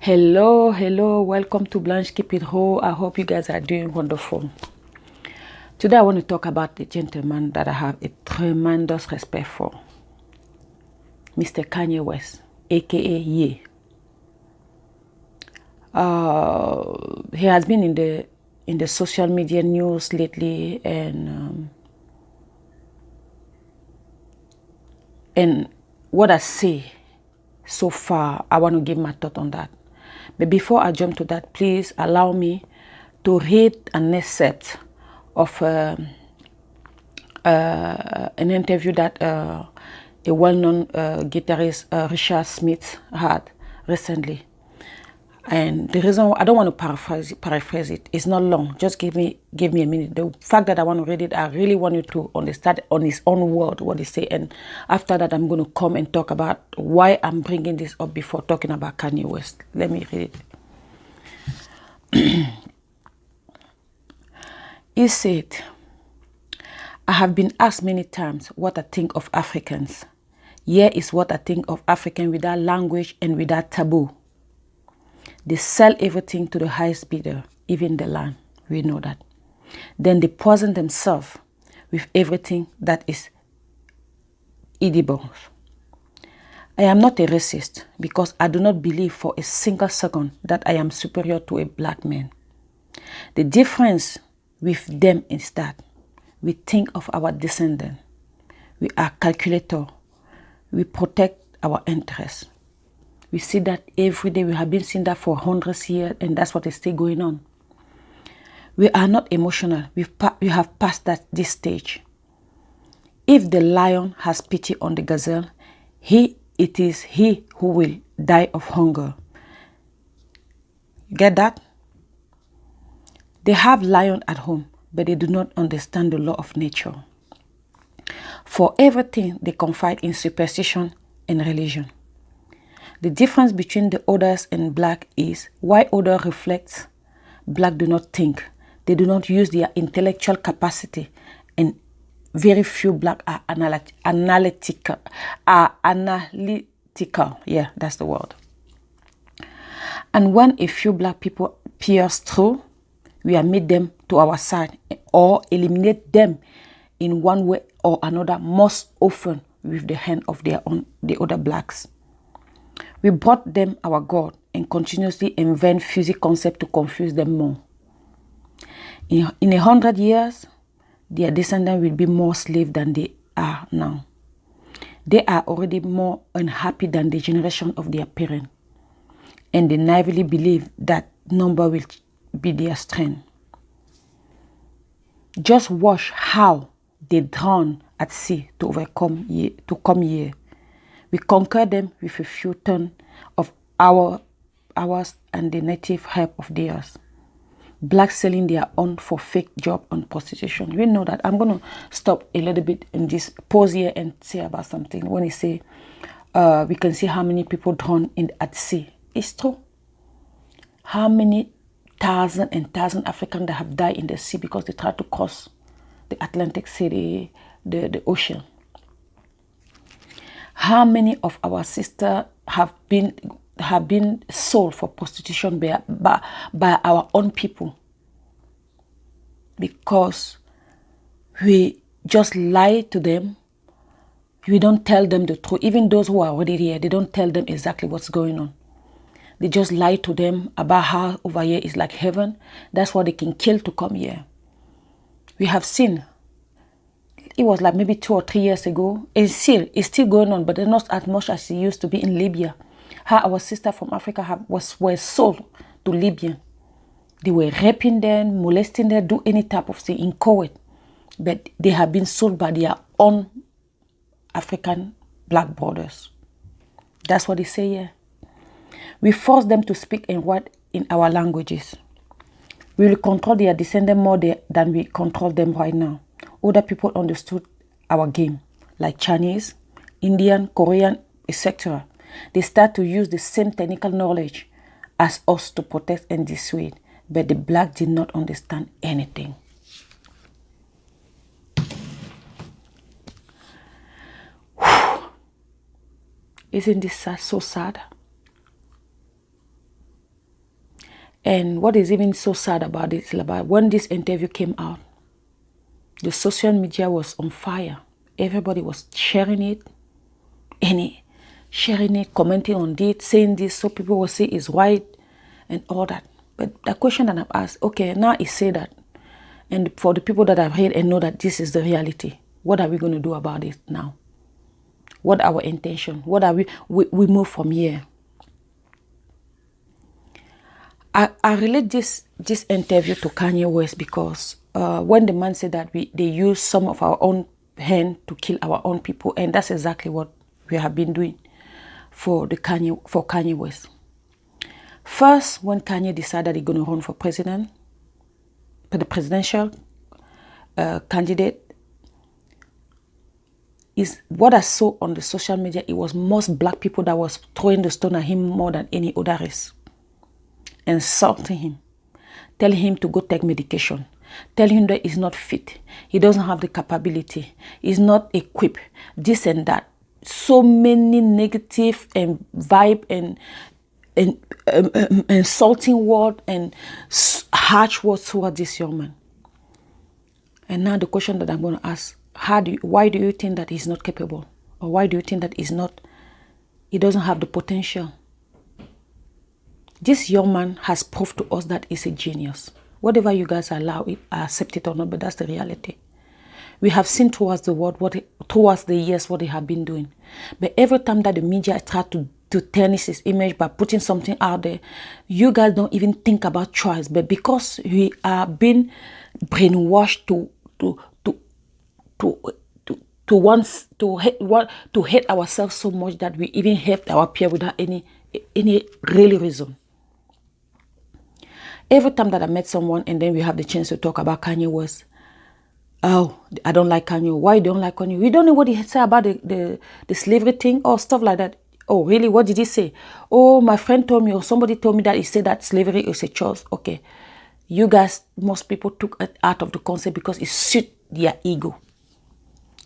Hello, welcome to Blanche Keep It Whole. I hope you guys are doing wonderful. Today I want to talk about the gentleman that I have a tremendous respect for, Mr. Kanye West, aka Ye. He has been in the social media news lately, and what I see so far, I want to give my thought on that. But before I jump to that, please allow me to read an excerpt of an interview that a well-known guitarist, Richard Smith, had recently. And the reason I don't want to paraphrase it, it's not long. Just give me a minute. The fact that I want to read it, I really want you to understand on his own word what he say. And after that, I'm going to come and talk about why I'm bringing this up before talking about Kanye West. Let me read it. He said, "I have been asked many times what I think of Africans. Here is what I think of Africans without language and without taboo. They sell everything to the highest bidder, even the land. We know that. Then they poison themselves with everything that is edible. I am not a racist because I do not believe for a single second that I am superior to a black man. The difference with them is that we think of our descendants. We are calculator. We protect our interests. We see that every day. We have been seeing that for hundreds of years, and that's what is still going on. We are not emotional. We have passed this stage. If the lion has pity on the gazelle, it is he who will die of hunger. You get that? They have lion at home, but they do not understand the law of nature. For everything, they confide in superstition and religion. The difference between the others and black is why others reflect, black do not think. They do not use their intellectual capacity, and very few black are analytical. Yeah, that's the word. And when a few black people pierce through, we admit them to our side or eliminate them in one way or another, most often with the hand of the other blacks. We brought them our God and continuously invent physical concepts to confuse them more. In 100 years, their descendants will be more slaves than they are now. They are already more unhappy than the generation of their parents, and they naively believe that number will be their strength. Just watch how they drown at sea to come here. We conquer them with a few tons of ours and the native help of theirs. Blacks selling their own for fake job and prostitution. We know that. I'm going to stop a little bit in this pause here and say about something. When he say, we can see how many people drown at sea. It's true. How many thousands and thousands of Africans that have died in the sea because they tried to cross the Atlantic Sea, the ocean. How many of our sisters have been sold for prostitution by our own people because we just lie to them. We don't tell them the truth. Even those who are already here, they don't tell them exactly what's going on. They just lie to them about how over here is like heaven. That's why they can kill to come here. We have seen. It was like maybe 2 or 3 years ago. It's still going on, but not as much as it used to be in Libya. How our sister from Africa were sold to Libya. They were raping them, molesting them, do any type of thing in Kuwait. But they have been sold by their own African black brothers. That's what they say here. We force them to speak and write in our languages. We will control their descendants more than we control them right now. Other people understood our game, like Chinese, Indian, Korean, etc. They start to use the same technical knowledge as us to protect and dissuade, but the black did not understand anything. Isn't this so sad? And what is even so sad about it is about when this interview came out, the social media was on fire. Everybody was sharing it, commenting on it, saying this, so people will say it's white and all that. But the question that I've asked, okay, now he say that, and for the people that have heard and know that this is the reality, what are we going to do about it now? What our intention? What are we move from here? I relate this interview to Kanye West because when the man said that they use some of our own hand to kill our own people, and that's exactly what we have been doing for Kanye West. First, when Kanye decided he's going to run for president, for the presidential candidate, is what I saw on the social media. It was most black people that was throwing the stone at him more than any other race, insulting him, telling him to go take medication, telling him that he's not fit, he doesn't have the capability, he's not equipped, this and that. So many negative and vibe and insulting word and harsh words toward this young man. And now the question that I'm going to ask, why do you think that he's not capable? Or why do you think that he doesn't have the potential? This young man has proved to us that he's a genius. Whatever you guys allow it, accept it or not, but that's the reality. We have seen towards the world, towards the years, what he have been doing. But every time that the media try to tarnish his image by putting something out there, you guys don't even think about choice. But because we are being brainwashed to hate ourselves so much that we even hate our peer without any real reason. Every time that I met someone and then we have the chance to talk about Kanye West, oh, I don't like Kanye. Why you don't like Kanye? We don't know what he said about the slavery thing or stuff like that. Oh, really? What did he say? Oh, my friend told me or somebody told me that he said that slavery is a choice. Okay. You guys, most people took it out of the concept because it suits their ego.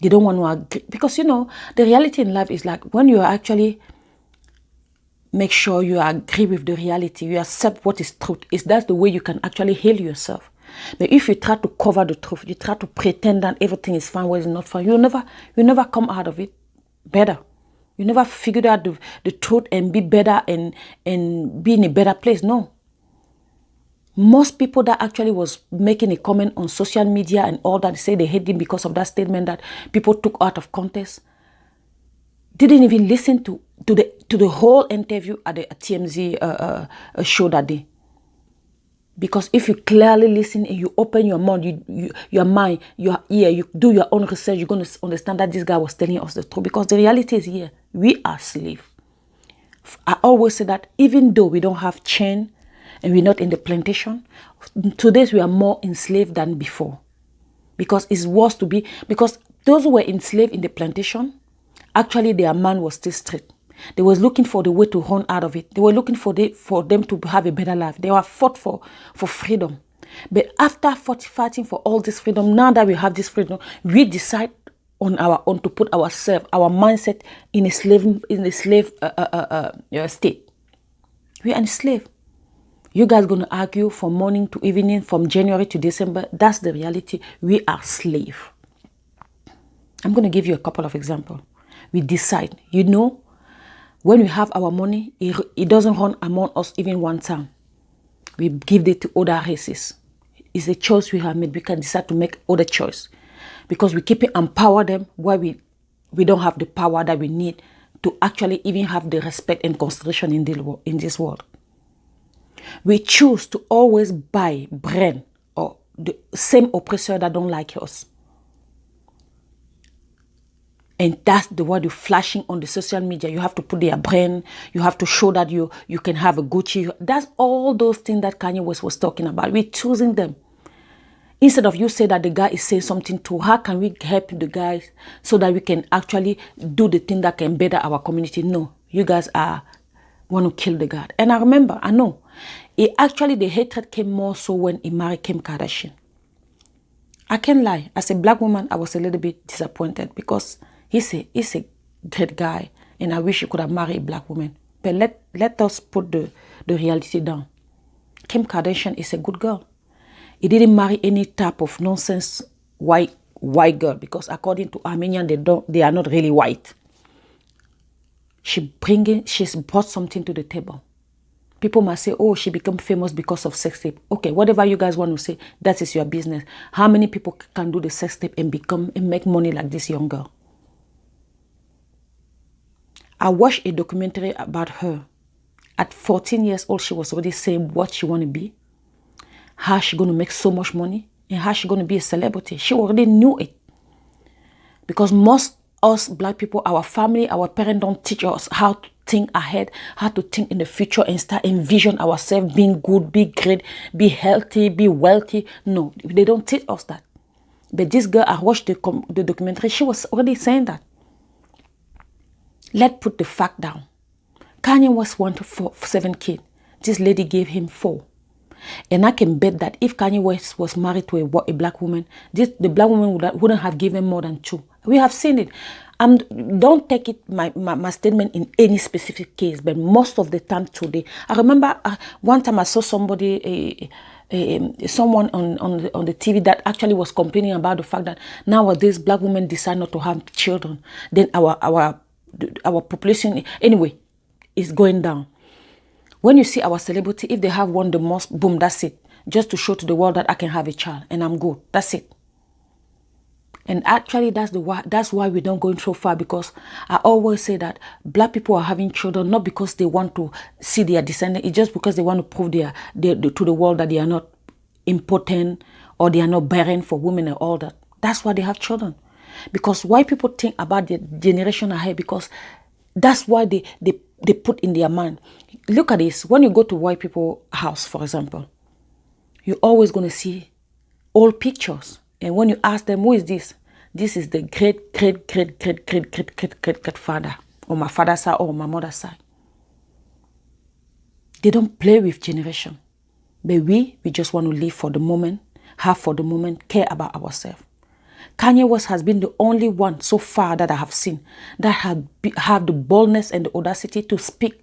They don't want to agree. Because, the reality in life is like when you actually make sure you agree with the reality, you accept what is truth, that's the way you can actually heal yourself. But if you try to cover the truth, you try to pretend that everything is fine when it's not fine, you never come out of it better. You never figure out the truth and be better and be in a better place. No. Most people that actually was making a comment on social media and all that, say they hate him because of that statement that people took out of context, didn't even listen to the whole interview at the TMZ show that day. Because if you clearly listen and you open your mouth, your mind, your ear, you do your own research, you're going to understand that this guy was telling us the truth. Because the reality is here, we are slaves. I always say that even though we don't have chain and we're not in the plantation, today we are more enslaved than before. Because it's worse to be, because those who were enslaved in the plantation, actually their man was still straight. They was looking for the way to run out of it. They were looking for them to have a better life. They were fought for freedom. But after fighting for all this freedom, now that we have this freedom, we decide on our own to put ourselves, our mindset in a slave state. We are enslaved. You guys going to argue from morning to evening, from January to December. That's the reality. We are slaves. I'm going to give you a couple of examples. We decide, when we have our money, it doesn't run among us even one time. We give it to other races. It's a choice we have made. We can decide to make other choice. Because we keep it empower them while we don't have the power that we need to actually even have the respect and consideration in this world. We choose to always buy brand or the same oppressor that don't like us. And that's the word you're flashing on the social media. You have to put their brand. You have to show that you can have a Gucci. That's all those things that Kanye West was talking about. We're choosing them. Instead of you say that the guy is saying something too, how can we help the guys so that we can actually do the thing that can better our community? No, you guys want to kill the guy. And I know. The hatred came more so when he married Kim Kardashian. I can't lie. As a black woman, I was a little bit disappointed because he's a great guy, and I wish he could have married a black woman. But let us put the reality down. Kim Kardashian is a good girl. He didn't marry any type of nonsense white girl, because according to Armenian, they are not really white. She's brought something to the table. People must say, oh, she became famous because of sex tape. Okay, whatever you guys want to say, that is your business. How many people can do the sex tape and make money like this young girl? I watched a documentary about her. At 14 years old, she was already saying what she want to be, how she going to make so much money, and how she going to be a celebrity. She already knew it. Because most us black people, our family, our parents don't teach us how to think ahead, how to think in the future and start envision ourselves being good, be great, be healthy, be wealthy. No, they don't teach us that. But this girl, I watched the documentary, she was already saying that. Let's put the fact down. Kanye West wanted 7 kids. This lady gave him 4. And I can bet that if Kanye West was married to a black woman, the black woman wouldn't have given more than 2. We have seen it. Don't take it my statement in any specific case, but most of the time today. I remember one time I saw somebody, someone on the TV that actually was complaining about the fact that nowadays black women decide not to have children. Then our population, anyway, is going down. When you see our celebrity, if they have won the most, boom, that's it. Just to show to the world that I can have a child and I'm good. That's it. And actually, that's why we don't go so far, because I always say that black people are having children not because they want to see their descendants. It's just because they want to prove to the world that they are not impotent or they are not barren for women and all that. That's why they have children. Because why people think about the generation ahead, because that's why they put in their mind. Look at this. When you go to white people's house, for example, you're always going to see old pictures. And when you ask them, who is this? This is the great father, or my father's side, or my mother's side. They don't play with generation. But we just want to live for the moment, have for the moment, care about ourselves. Kanye West has been the only one so far that I have seen that have the boldness and the audacity to speak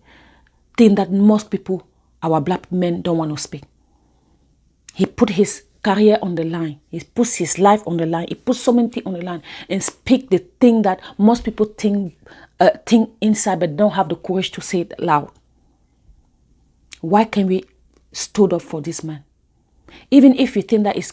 things that most people, our black men, don't want to speak. He put his career on the line. He puts his life on the line. He puts so many things on the line and speak the thing that most people think inside but don't have the courage to say it loud. Why can we stood up for this man? Even if you think that he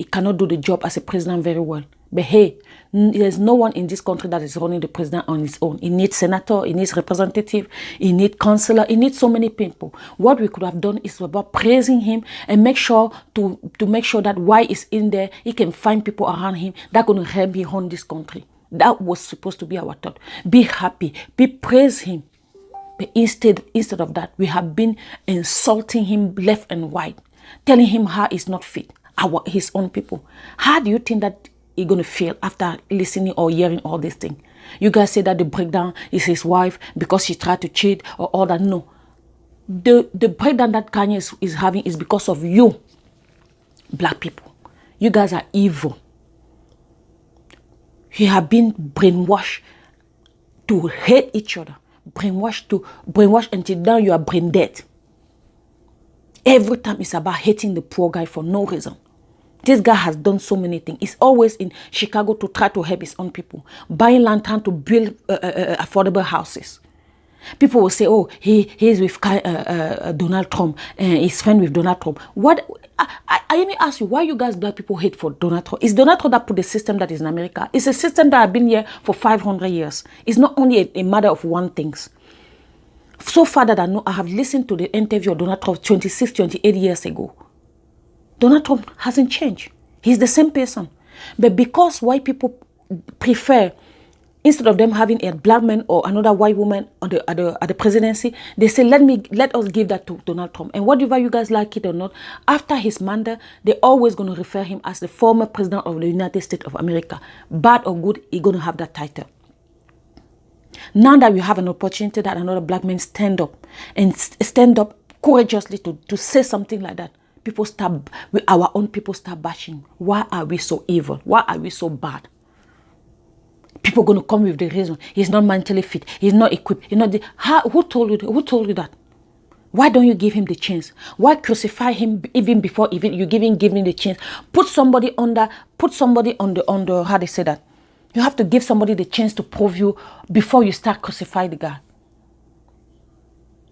cannot do the job as a president very well. But hey, there's no one in this country that is running the president on his own. He needs senator, he needs representative, he needs councillor, he needs so many people. What we could have done is about praising him and make sure to make sure that while he's in there, he can find people around him that are going to help him run this country. That was supposed to be our thought. Be happy, praise him. But instead of that, we have been insulting him left and right, telling him how he's not fit. His own people. How do you think that he's going to feel after listening or hearing all these things? You guys say that the breakdown is his wife because she tried to cheat or all that. No. The breakdown that Kanye is having is because of you, black people. You guys are evil. You have been brainwashed to hate each other. Brainwashed until now you are brain dead. Every time it's about hating the poor guy for no reason. This guy has done so many things. He's always in Chicago to try to help his own people. Buying land time to build affordable houses. People will say, oh, he's with Donald Trump. He's friend with Donald Trump. What? I even ask you, why you guys black people hate for Donald Trump? It's Donald Trump that put the system that is in America. It's a system that has been here for 500 years. It's not only a matter of one thing. So far that I know, I have listened to the interview of Donald Trump 26, 28 years ago. Donald Trump hasn't changed. He's the same person. But because white people prefer, instead of them having a black man or another white woman at the presidency, they say, let us give that to Donald Trump. And whatever you guys like it or not, after his mandate, they're always going to refer him as the former president of the United States of America. Bad or good, he's going to have that title. Now that we have an opportunity that another black man stand up courageously to say something like that, our own people start bashing. Why are we so evil? Why are we so bad? People are going to come with the reason. He's not mentally fit. He's not equipped. Who told you that? Why don't you give him the chance? Why crucify him even before even you give him the chance? Put somebody on the how they say that. You have to give somebody the chance to prove you before you start crucifying the guy.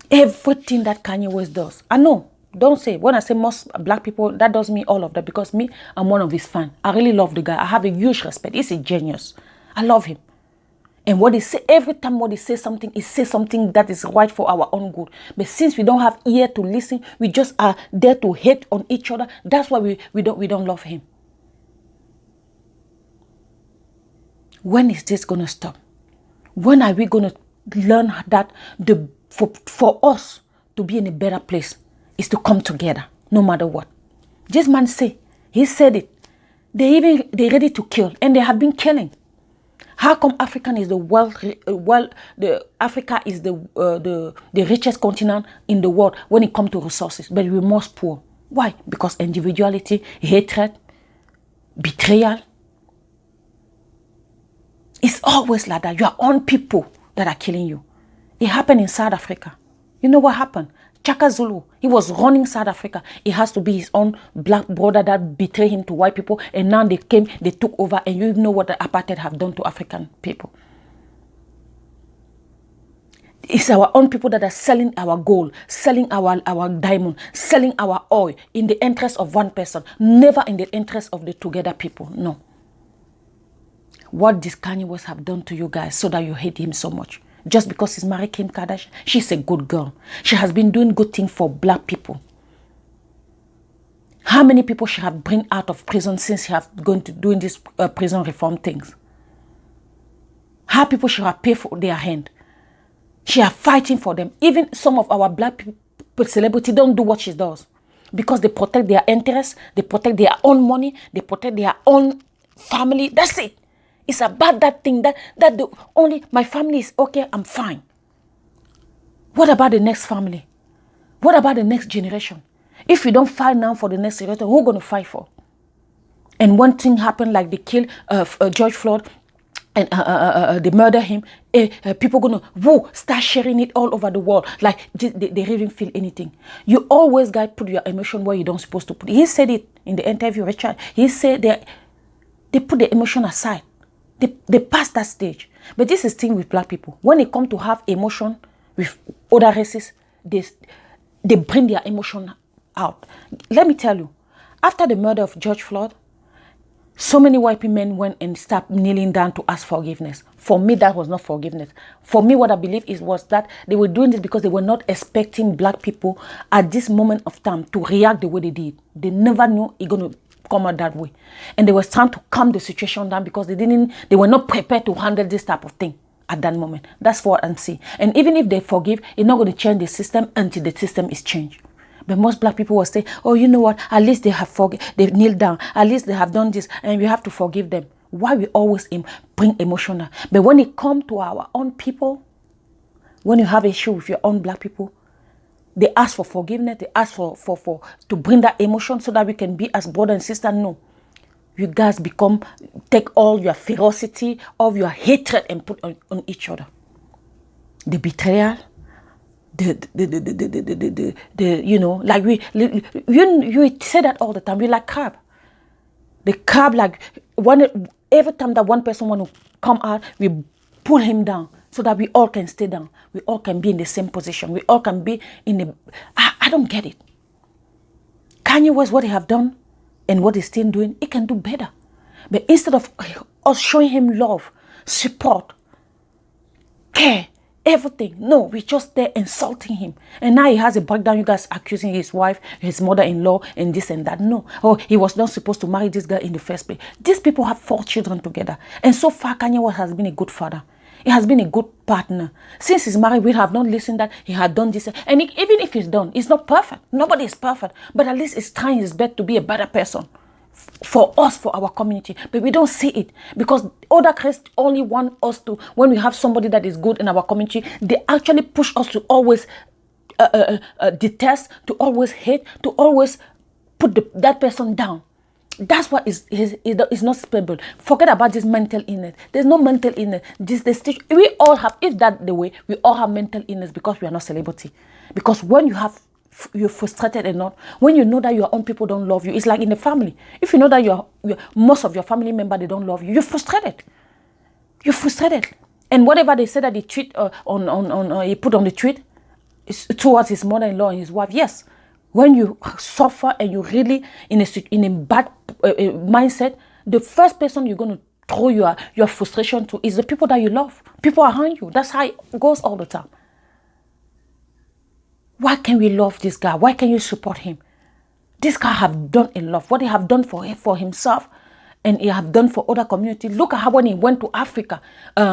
Everything that Kanye West does. I know. Don't say. When I say most black people, that doesn't mean all of that. Because me, I'm one of his fans. I really love the guy. I have a huge respect. He's a genius. I love him. And what he say, every time what he says something, he says something that is right for our own good. But since we don't have ear to listen, we just are there to hate on each other. That's why we don't love him. When is this gonna stop? When are we gonna learn that for us to be in a better place is to come together, no matter what? This man he said it. They're ready to kill, and they have been killing. How come Africa is Africa is the richest continent in the world when it comes to resources, but we're most poor? Why? Because individuality, hatred, betrayal. It's always like that. Your own people that are killing you. It happened in South Africa. You know what happened? Chaka Zulu, he was running South Africa. It has to be his own black brother that betrayed him to white people. And now they took over. And you know what the apartheid have done to African people. It's our own people that are selling our gold, selling our diamond, selling our oil in the interest of one person. Never in the interest of the together people. No. What does Kanye West have done to you guys so that you hate him so much? Just because he's married Kim Kardashian? She's a good girl. She has been doing good things for black people. How many people she have bring out of prison since she have gone to doing this prison reform things? How people she have paid for their hand? She are fighting for them. Even some of our black people, celebrity, don't do what she does. Because they protect their interests, they protect their own money, they protect their own family. That's it. It's about that thing that the only my family is okay, I'm fine. What about the next family? What about the next generation? If we don't fight now for the next generation, who's going to fight for? And one thing happened, like they killed George Floyd and they murder him. People going to start sharing it all over the world. Like they didn't feel anything. You always guys put your emotion where you don't supposed to put it. He said it in the interview, Richard. He said they put the emotion aside. They pass that stage. But this is the thing with black people. When it comes to have emotion with other races, they bring their emotion out. Let me tell you, after the murder of George Floyd, so many white men went and started kneeling down to ask forgiveness. For me, that was not forgiveness. For me, what I believe was that they were doing this because they were not expecting black people at this moment of time to react the way they did. They never knew it's going to come out that way. And they were trying to calm the situation down because they were not prepared to handle this type of thing at that moment. That's what I'm saying. And even if they forgive, it's not going to change the system until the system is changed. But most black people will say, oh, you know what? At least they have they've kneeled down. At least they have done this, and we have to forgive them. Why we always bring emotional? But when it comes to our own people, when you have an issue with your own black people, they ask for forgiveness. They ask for to bring that emotion so that we can be as brother and sister. No, you guys take all your ferocity, all your hatred, and put on each other. The betrayal, the you know, like you say that all the time. We like crab. The crab, like every time that one person want to come out, we pull him down so that we all can stay down. We all can be in the same position. We all can be in the. I don't get it. Kanye West, what he have done and what he's still doing, he can do better. But instead of us showing him love, support, care, everything, no, we just there insulting him. And now he has a breakdown. You guys accusing his wife, his mother-in-law, and this and that. No. Oh, he was not supposed to marry this guy in the first place. These people have 4 children together. And so far, Kanye West has been a good father. He has been a good partner. Since he's married, we have not listened that he had done this. And even if he's done, it's not perfect. Nobody is perfect. But at least he's trying his best to be a better person for us, for our community. But we don't see it because other Christians only want us to, when we have somebody that is good in our community, they actually push us to always detest, to always hate, to always put that person down. That's what is not stable. Forget about this mental illness. There's no mental illness. We all have, if that the way, we all have mental illness because we are not celebrity. Because when you're frustrated enough, when you know that your own people don't love you, it's like in the family. If you know that most of your family member, they don't love you, you're frustrated. You're frustrated. And whatever they say that they tweet he put on the tweet towards his mother-in-law and his wife, yes. When you suffer and you're really in a bad mindset, the first person you're going to throw your frustration to is the people that you love. People around you. That's how it goes all the time. Why can we love this guy? Why can you support him? This guy have done in love. What he have done for himself and he have done for other communities. Look at how when he went to Africa,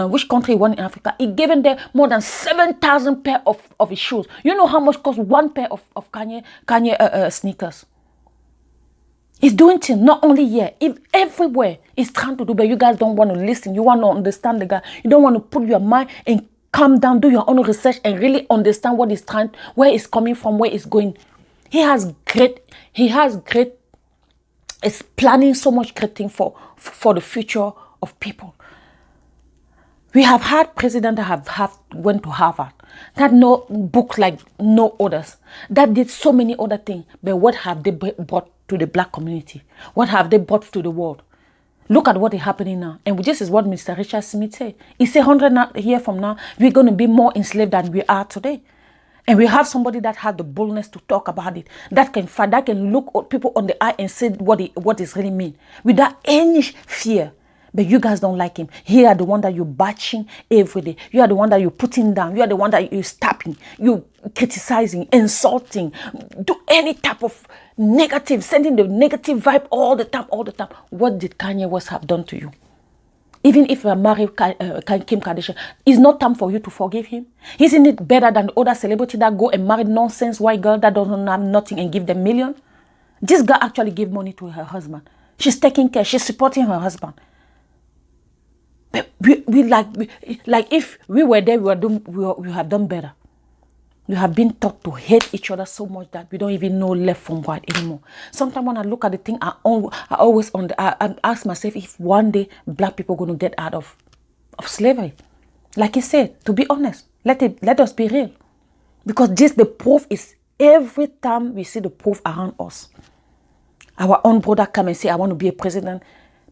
which country he went in Africa, he given them more than 7,000 pair of his shoes. You know how much cost one pair of Kanye sneakers? He's doing things not only here, if everywhere he's trying to do, but you guys don't want to listen. You want to understand the guy. You don't want to put your mind and calm down, do your own research and really understand what he's trying, where he's coming from, where he's going. He has great is planning so much great thing for the future of people. We have had presidents that have went to Harvard, that know books like no others, that did so many other things. But what have they brought to the black community? What have they brought to the world? Look at what is happening now. And this is what Mr. Richard Smith said. He said 100 years from now, we're going to be more enslaved than we are today. And we have somebody that has the boldness to talk about it, that can look people on the eye and say what it really mean without any fear. But you guys don't like him. He are the one that you're batching every day. You are the one that you're putting down. You are the one that you're stopping. You criticizing, insulting, do any type of negative, sending the negative vibe all the time. What did Kanye West have done to you? Even if you are married Kim Kardashian, it's not time for you to forgive him. Isn't it better than other celebrity that go and marry nonsense white girl that doesn't have nothing and give them million? This girl actually gave money to her husband. She's taking care. She's supporting her husband. But we like if we were there, we have done better. We have been taught to hate each other so much that we don't even know left from right anymore. Sometimes when I look at the thing, I ask myself if one day black people are going to get out of slavery. Like he said, to be honest, let us be real. Because the proof is every time we see the proof around us. Our own brother come and say, I want to be a president.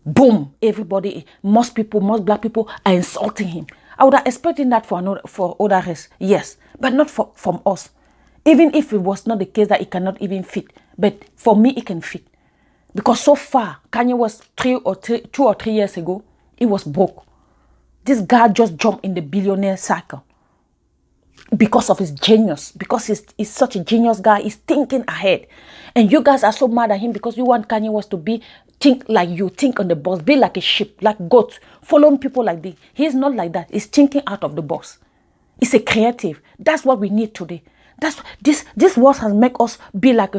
Boom, everybody, most black people are insulting him. I would have expected that for other race, yes, but not from us. Even if it was not the case that it cannot even fit, but for me it can fit, because so far Kanye was 2 or 3 years ago, he was broke. This guy just jumped in the billionaire cycle because of his genius, because he's such a genius guy. He's thinking ahead, and you guys are so mad at him because you want Kanye West to think like you, think on the box, be like a sheep, like goat, following people like this. He's not like that. He's thinking out of the box. He's a creative. That's what we need today. That's this world has made us be like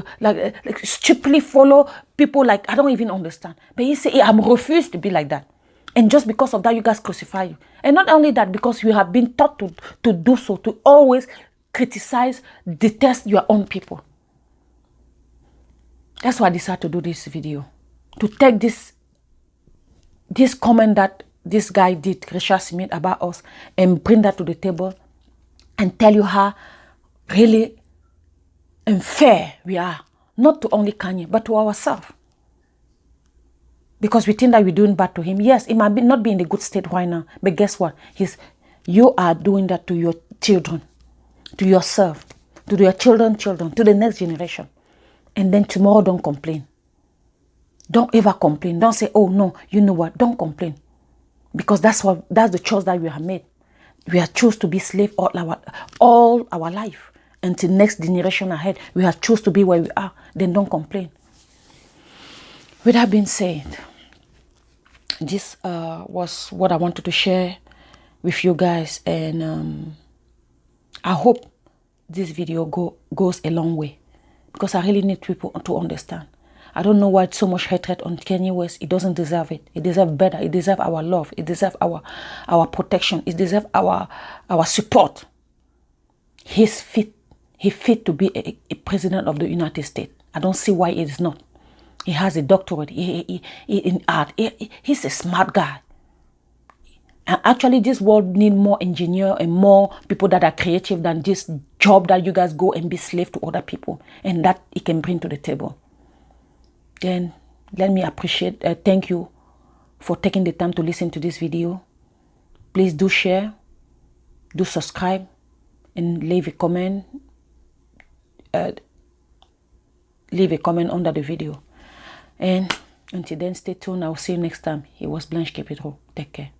stupidly follow people like I don't even understand. But he say, I'm refused to be like that. And just because of that, you guys crucify you. And not only that, because you have been taught to do so, to always criticize, detest your own people. That's why I decided to do this video. To take this comment that this guy did, Richard Smith, about us, and bring that to the table and tell you how really unfair we are. Not to only Kanye, but to ourselves. Because we think that we're doing bad to him. Yes, it might not be in a good state right now. But guess what? You are doing that to your children, to yourself, to your children, to the next generation. And then tomorrow, don't complain. Don't ever complain. Don't say, oh no, you know what? Don't complain. Because that's the choice that we have made. We have chosen to be slave all our life. Until next generation ahead, we have chosen to be where we are. Then don't complain. With that being said, this was what I wanted to share with you guys, and I hope this video goes a long way, because I really need people to understand. I don't know why so much hatred on Kanye West. He doesn't deserve it. He deserves better. He deserves our love. He deserves our protection. He deserves our support. He's fit. He's fit to be a president of the United States. I don't see why it is not. He has a doctorate in art. He's a smart guy. And actually, this world need more engineer and more people that are creative than this job that you guys go and be slave to other people, and that he can bring to the table. Then let me thank you for taking the time to listen to this video. Please do share, do subscribe, and leave a comment. Leave a comment under the video. And until then, stay tuned. I will see you next time. It was Blanche Capital. Take care.